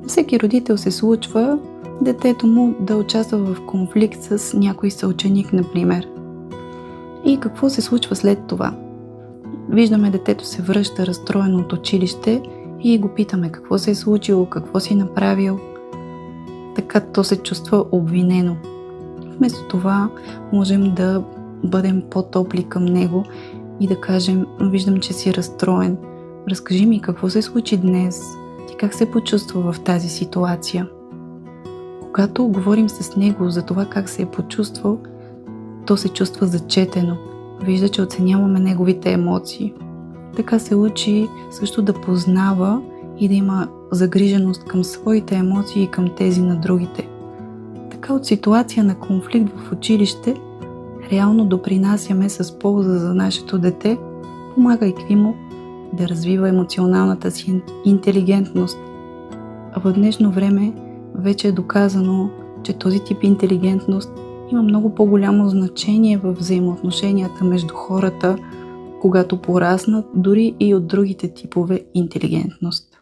Всеки родител се случва детето му да участва в конфликт с някой съученик, например. И какво се случва след това? Виждаме детето се връща разстроено от училище и го питаме какво се е случило, какво си направил. Така то се чувства обвинено. Вместо това можем да бъдем по-топли към него и да кажем: виждам, че си разстроен. Разкажи ми какво се случи днес. Ти как се почувства в тази ситуация? Когато говорим с него за това как се е почувствал, то се чувства зачетено. Вижда, че оценяваме неговите емоции. Така се учи също да познава и да има загриженост към своите емоции и към тези на другите. Така от ситуация на конфликт в училище реално допринасяме с полза за нашето дете, помагайки му да развива емоционалната си интелигентност. А в днешно време вече е доказано, че този тип интелигентност има много по-голямо значение в взаимоотношенията между хората, когато пораснат, дори и от другите типове интелигентност.